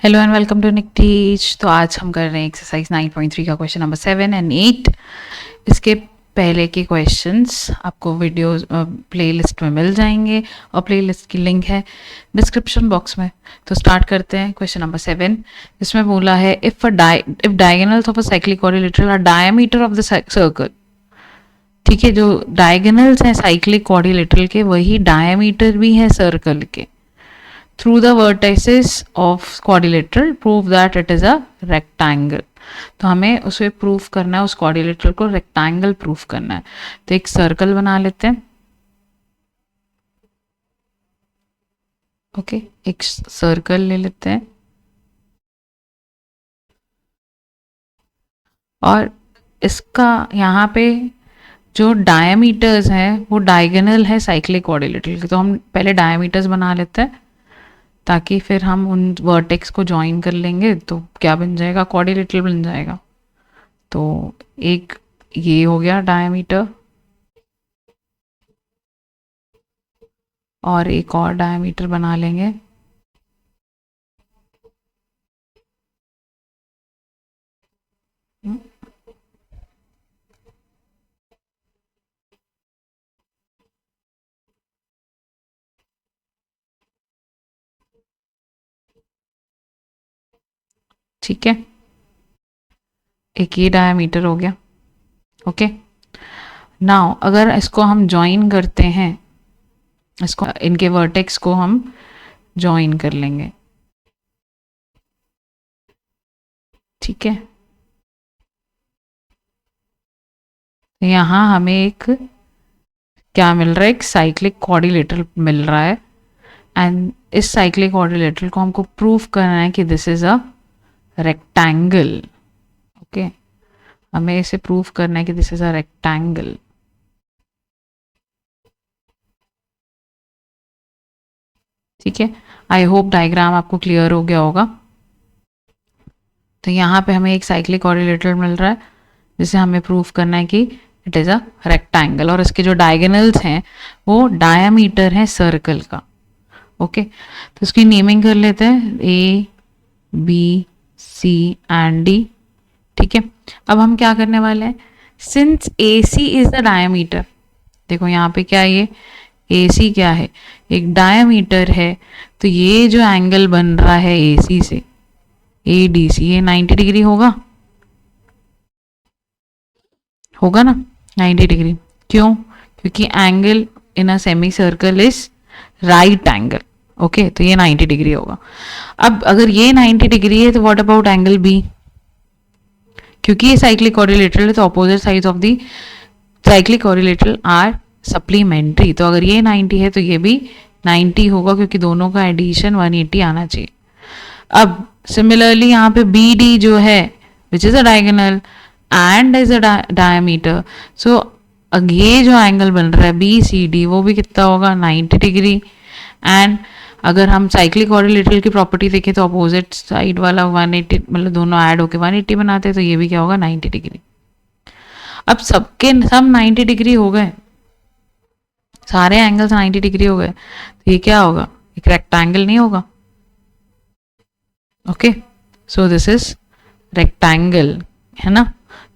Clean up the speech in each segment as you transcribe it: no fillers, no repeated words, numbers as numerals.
Hello and welcome to Nick teach. तो आज हम कर रहे हैं एक्सरसाइज 9.3 का क्वेश्चन नंबर 7 एंड 8। इसके पहले के क्वेश्चंस आपको वीडियो प्लेलिस्ट में मिल जाएंगे और प्लेलिस्ट की लिंक है डिस्क्रिप्शन बॉक्स में। तो स्टार्ट करते हैं क्वेश्चन नंबर 7। इसमें बोला है if diagonals of a cyclic quadrilateral are diameter of the circle. ठीक है, जो डायगोनल्स हैं साइक्लिक क्वाड्रिलेटरल के वही डायमीटर भी है सर्कल के। Through the vertices of quadrilateral prove that it is a rectangle। तो हमें उसे प्रूफ करना है, उस क्वाड्रिलेटरल को रेक्टेंगल प्रूफ करना है। तो एक सर्कल बना लेते हैं। ओके, एक सर्कल ले लेते हैं और इसका यहाँ पे जो डायमीटर्स हैं वो डायगोनल है साइक्लिक क्वाड्रिलेटरल के। तो हम पहले डायमीटर्स बना लेते हैं ताकि फिर हम उन वर्टेक्स को ज्वाइन कर लेंगे तो क्या बन जाएगा, क्वाड्रिलेटरल बन जाएगा। तो एक ये हो गया डायमीटर और एक और डायमीटर बना लेंगे। ठीक है, एक ये डायमीटर हो गया। ओके, नाउ अगर इसको हम ज्वाइन करते हैं, इसको इनके वर्टेक्स को हम ज्वाइन कर लेंगे। ठीक है, तो यहाँ हमें एक क्या मिल रहा है, एक साइक्लिक क्वाड्रिलेटरल मिल रहा है। एंड इस साइक्लिक क्वाड्रिलेटरल को हमको प्रूफ करना है कि this is a rectangle. Okay, हमें इसे प्रूफ करना है कि दिस इज अ रेक्टेंगल। ठीक है, आई होप डायग्राम आपको क्लियर हो गया होगा। तो यहाँ पे हमें एक साइक्लिक क्वाड्रिलेटरल मिल रहा है जिसे हमें प्रूफ करना है कि इट इज़ अ रेक्टेंगल और इसके जो डायगोनल्स हैं वो डायमीटर है सर्कल का। ओके, तो इसकी नेमिंग कर लेते हैं A B C and D. ठीक है, अब हम क्या करने वाले हैं, since A C is the diameter, देखो यहाँ पे क्या है, ये ए सी क्या है, एक डायमीटर है। तो ये जो एंगल बन रहा है ए सी से ए डी सी, ये 90 डिग्री होगा ना 90 डिग्री। क्यों? क्योंकि angle in a semi circle is right angle. Okay, तो ये 90 डिग्री होगा। अब अगर ये 90 डिग्री है तो व्हाट अबाउट एंगल बी, क्योंकि ये साइक्लिक क्वाड्रिलेटरल है तो opposite sides of the cyclic quadrilateral are supplementary. तो अगर ये 90 है तो ये भी 90 होगा क्योंकि दोनों का एडिशन 180 आना चाहिए। अब सिमिलरली यहाँ पे बी डी जो है which is a diagonal and is a diameter, so ये जो एंगल बन रहा है बी सी डी वो भी कितना होगा, 90 डिग्री। एंड अगर हम साइक्लिक क्वाड्रिलेटरल की प्रॉपर्टी देखें तो अपोजिट साइड वाला 180, मतलब दोनों ऐड होके 180 बनाते हैं, तो ये भी क्या होगा, 90 डिग्री। अब सबके सब 90 डिग्री हो गए, सारे एंगल्स 90 डिग्री हो गए, तो ये क्या होगा, एक रेक्टेंगल नहीं होगा। Okay, so this is rectangle, है ना,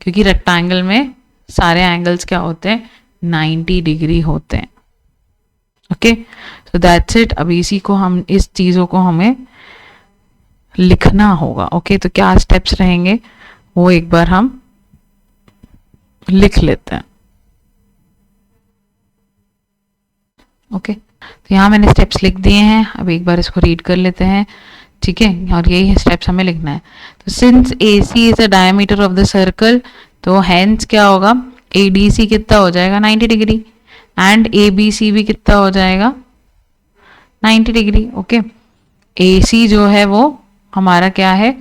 क्योंकि रेक्टेंगल में सारे एंगल्स क्या होते हैं, 90 डिग्री होते हैं। Okay, so that's it. अब इसी को हम, इस चीज़ों को हमें लिखना होगा। ओके, तो क्या स्टेप्स रहेंगे वो एक बार हम लिख लेते हैं। ओके, तो यहाँ मैंने स्टेप्स लिख दिए हैं, अब एक बार इसको रीड कर लेते हैं। ठीक है, और यही स्टेप्स हमें लिखना है। तो since A C is a diameter of the circle, तो हैंस क्या होगा, ए डी सी कितना हो जाएगा, 90 degree, and A B C भी कितना हो जाएगा, 90 डिग्री। ओके, ए सी जो है वो हमारा क्या है,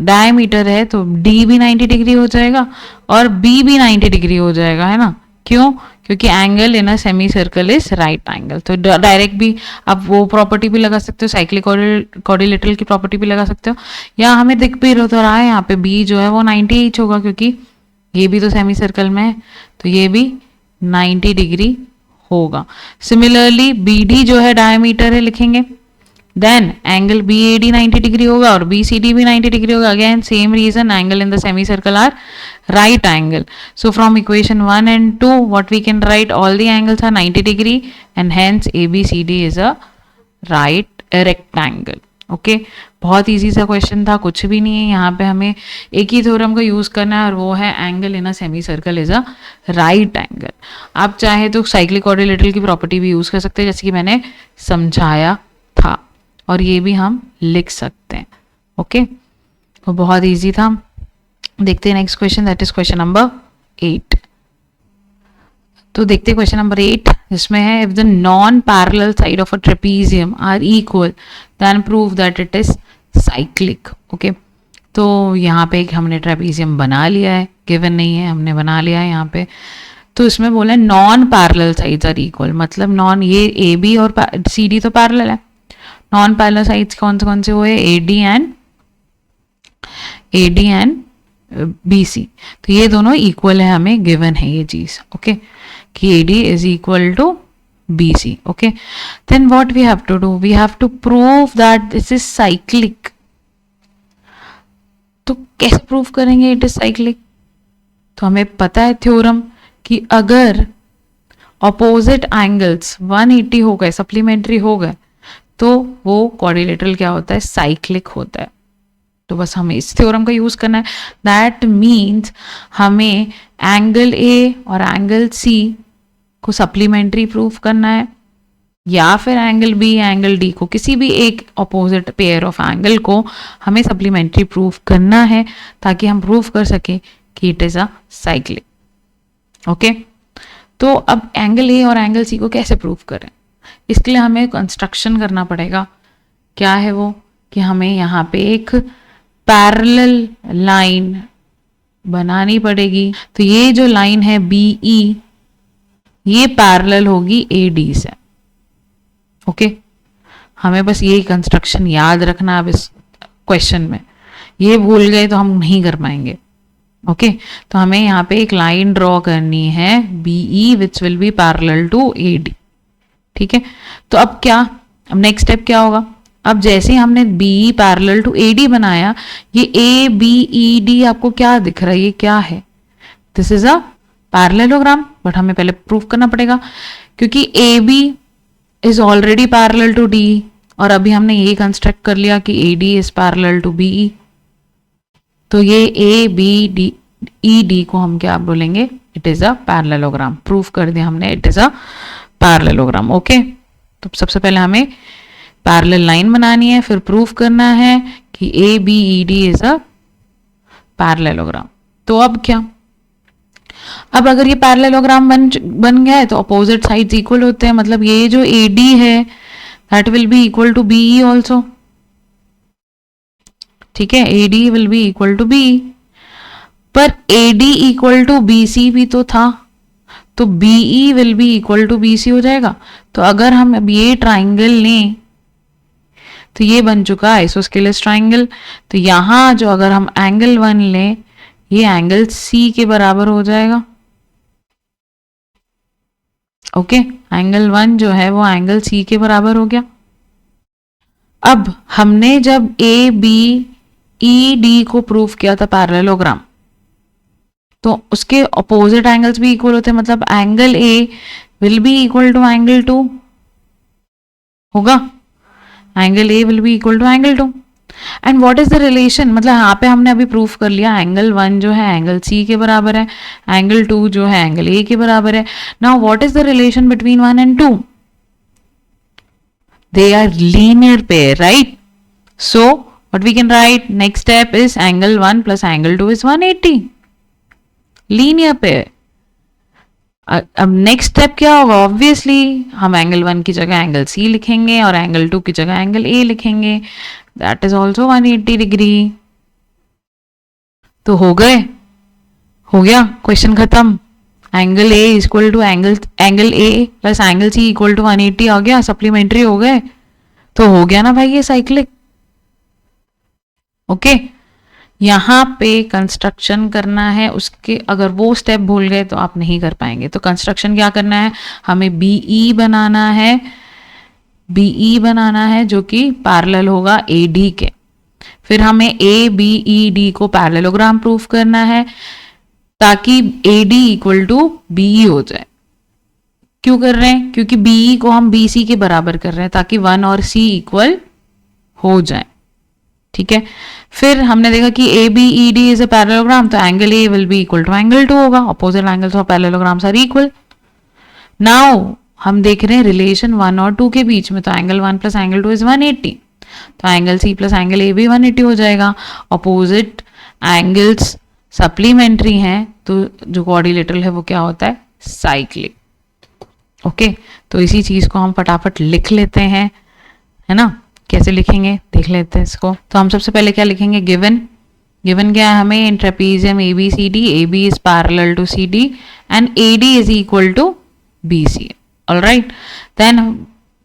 डायमीटर है, तो डी भी 90 डिग्री हो जाएगा और बी भी 90 डिग्री हो जाएगा, है ना। क्यों? क्योंकि angle in a semi circle is right angle. तो डायरेक्ट भी आप वो प्रॉपर्टी भी लगा सकते हो, साइक्लिक क्वाड्रिलेटरल की प्रॉपर्टी भी लगा सकते हो, या हमें दिख भी रहा है यहाँ पे बी जो है वो 90 इंच होगा क्योंकि ये भी तो सेमी सर्कल में है, तो ये भी 90 डिग्री होगा। सिमिलरली बी डी जो है डायमीटर है, लिखेंगे then angle B A D 90 degree होगा और बी सी डी भी 90 डिग्री होगा. Again same reason, angle in the semi circle are right angle. So from equation 1 and 2 what we can write, all the angles are 90 degree and hence ABCD is a right rectangle. Okay बहुत easy सा question था, कुछ भी नहीं है. यहाँ पे हमें एक ही थ्योरम का यूज करना है और वो है angle in a semi circle is a right angle. आप चाहे तो साइक्लिक क्वाड्रिलेटरल की प्रॉपर्टी भी यूज कर सकते हैं जैसे कि मैंने समझाया था, और ये भी हम लिख सकते हैं. ओके तो बहुत इजी था. देखते हैं next question, that is question number 8. तो देखते हैं क्वेश्चन नंबर 8 जिसमें है if the non parallel side of a trapezium are equal then prove that it is cyclic. Okay तो यहाँ पे एक हमने ट्रेपीजियम बना लिया है, गिवन नहीं है, हमने बना लिया है यहाँ पे. तो इसमें बोला non parallel sides are equal, मतलब नॉन, ये ए बी और सी डी तो पैरेलल है. नॉन पैरेलल साइड्स कौन से हुए, A D and B C. तो ये दोनों इक्वल है, हमें गिवन है ये चीज. ओके कि A D is equal to B C. Okay then what we have to do, we have to prove that this is cyclic. तो कैसे प्रूव करेंगे इट इज साइक्लिक. तो हमें पता है थ्योरम कि अगर ऑपोजिट एंगल्स 180 हो गए, सप्लीमेंट्री हो गए, तो वो क्वाड्रिलेटरल क्या होता है, साइक्लिक होता है. तो बस हमें इस थ्योरम का यूज करना है. दैट मीन्स हमें एंगल ए और एंगल सी को सप्लीमेंट्री प्रूफ करना है, या फिर एंगल बी एंगल डी को, किसी भी एक अपोजिट पेयर ऑफ एंगल को हमें सप्लीमेंट्री प्रूफ करना है ताकि हम प्रूफ कर सके कि it is a cyclic. Okay तो अब एंगल ए और एंगल सी को कैसे प्रूफ करें, इसके लिए हमें कंस्ट्रक्शन करना पड़ेगा. क्या है वो, कि हमें यहाँ पे एक पैरेलल लाइन बनानी पड़ेगी. तो ये जो लाइन है बी ई, ये पैरेलल होगी ए डी से. ओके हमें बस ये कंस्ट्रक्शन याद रखना अब इस क्वेश्चन में, ये भूल गए तो हम नहीं कर पाएंगे. ओके तो हमें यहाँ पे एक लाइन ड्रॉ करनी है B E which will be parallel to A D. ठीक है तो अब क्या, अब नेक्स्ट स्टेप क्या होगा, अब जैसे ही हमने B parallel to A D बनाया, ये ए बी ई डी आपको क्या दिख रहा है, ये क्या है, this is a parallelogram. But हमें पहले प्रूफ करना पड़ेगा क्योंकि A B is already parallel to D, और अभी हमने ये कंस्ट्रक्ट कर लिया कि A D is parallel to B E. तो ये A B D E D को हम क्या बोलेंगे, it is a parallelogram. Proof कर दिया हमने, it is a parallelogram. Okay तो सबसे पहले हमें पैरेलल लाइन बनानी है, फिर प्रूफ करना है कि A B E D is a parallelogram. तो अब क्या, अब अगर ये पैरेललोग्राम बन गया है तो अपोजिट साइड्स इक्वल होते हैं, मतलब ये जो ए डी है that will be equal to B E also. ठीक है A D will be equal to B, पर A D equal to B C भी तो था, तो B E will be equal to B C हो जाएगा. तो अगर हम अब ये ट्राइंगल लें तो ये बन चुका आइसोस्केलस ट्राइंगल. तो यहां जो अगर हम एंगल 1 लें, ये एंगल सी के बराबर हो जाएगा. ओके एंगल 1 जो है वो एंगल सी के बराबर हो गया. अब हमने जब ए बी ई डी को प्रूफ किया था पैरेललोग्राम, तो उसके अपोजिट एंगल्स भी इक्वल होते हैं, मतलब angle A will be equal to angle 2 होगा, angle A will be equal to angle 2. And what is the relation, मतलब यहाँ पे हमने अभी प्रूफ कर लिया एंगल 1 जो है एंगल सी के बराबर है, एंगल 2 जो है एंगल ए के बराबर है. Now what is the relation between 1 and 2, they are linear pair, right? So what we can write, next step is angle 1 plus angle 2 is 180, linear pair. अब next step क्या होगा, obviously हम angle 1 की जगह angle C लिखेंगे और angle 2 की जगह एंगल ए लिखेंगे, दैट इज ऑल्सो 180 डिग्री. तो हो गया क्वेश्चन खत्म. Angle A equal to angle A plus angle C equal to 180 आ गया, सप्लीमेंट्री हो गए, तो हो गया ना भाई ये साइक्लिक. ओके यहाँ पे कंस्ट्रक्शन करना है, उसके अगर वो स्टेप भूल गए तो आप नहीं कर पाएंगे. तो कंस्ट्रक्शन क्या करना है, हमें बी ई बनाना है, BE बनाना है जो कि पैरेलल होगा AD के। फिर हमें ABED को पैरेललोग्राम प्रूफ करना है ताकि AD इक्वल टू BE हो जाए। क्यों कर रहे हैं? क्योंकि BE को हम BC के बराबर कर रहे हैं ताकि 1 और C इक्वल हो जाए। ठीक है, फिर हमने देखा कि ABED इज अ पैरेललोग्राम, तो angle A will be equal to angle 2 होगा। Opposite angles of parallelograms are equal. Now हम देख रहे हैं रिलेशन 1 और 2 के बीच में, तो एंगल 1 प्लस एंगल 2 इज 180, तो angle C plus angle A भी 180 हो जाएगा। अपोजिट एंगल्स सप्लीमेंट्री हैं, तो जो क्वाड्रिलेटरल है वो क्या होता है? साइक्लिक। ओके, तो इसी चीज को हम फटाफट लिख लेते हैं, है ना। कैसे लिखेंगे देख लेते हैं इसको। तो हम सबसे पहले क्या लिखेंगे? गिवन क्या है हमें? In trapezium ABCD, AB is parallel to CD and AD is equal to BC। Alright, then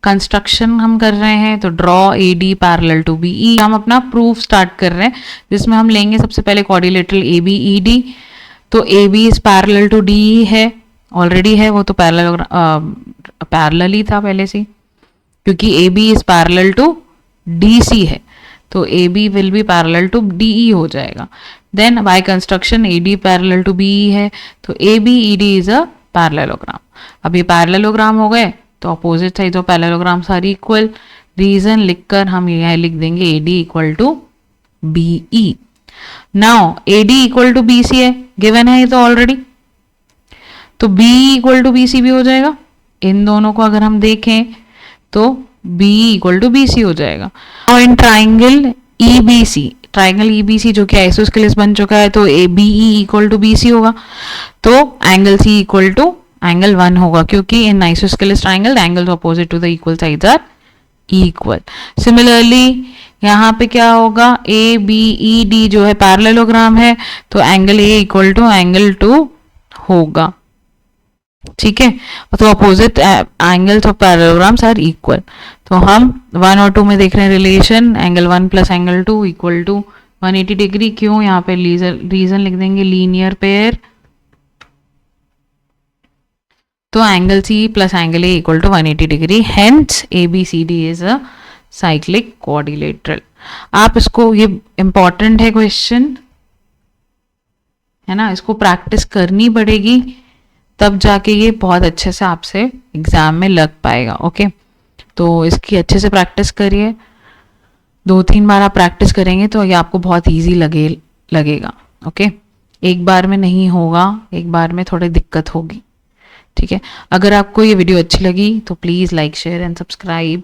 construction हम कर रहे हैं, तो draw AD parallel to BE। हम अपना प्रूफ स्टार्ट कर रहे हैं जिसमें हम लेंगे सबसे पहले क्वाड्रिलेटरल ABED। तो AB is parallel to DE है, ऑलरेडी है वो, तो पैरेलल ही था पहले से, क्योंकि AB is parallel to DC है, तो AB will be parallel to DE हो जाएगा। Then by construction AD parallel to BE है, तो ABED इज अ पैरेललोग्राम। अब ये पैरेललोग्राम हो गए, तो opposite side of parallelograms are equal. Reason लिखकर हम यहाँ लिख देंगे AD equal to BE। Now AD equal to BC है, गिवन है ये तो ऑलरेडी, तो BE इक्वल टू BC भी हो जाएगा। इन दोनों को अगर हम देखें तो BE इक्वल टू BC हो जाएगा। और इन ट्राइंगल EBC जो कि आइसोस्केलेस बन चुका है, तो BE इक्वल टू BC होगा, तो angle C equal to angle 1 होगा, क्योंकि in isosceles triangle angles opposite to the equal sides are equal. Similarly यहाँ पे क्या होगा? ABED जो है पैरेललोग्राम है, तो angle A equal to angle 2 होगा। ठीक है, तो opposite angles of parallelograms are equal. तो हम 1 और 2 में देख रहे हैं relation angle 1 plus angle 2 equal to 180 degree. क्यों? यहाँ पे रीजन लिख देंगे लीनियर पेयर, तो angle C plus angle A equal to 180 degree, hence ABCD is a cyclic quadrilateral. आप इसको, ये इंपॉर्टेंट है क्वेश्चन, है ना, इसको प्रैक्टिस करनी पड़ेगी, तब जाके ये बहुत अच्छे से आपसे एग्जाम में लग पाएगा। ओके, तो इसकी अच्छे से प्रैक्टिस करिए, 2-3 बार आप प्रैक्टिस करेंगे तो ये आपको बहुत इजी लगेगा। ओके, एक बार में नहीं होगा, एक बार में थोड़ी दिक्कत होगी। ठीक है, अगर आपको ये वीडियो अच्छी लगी तो please like share and subscribe.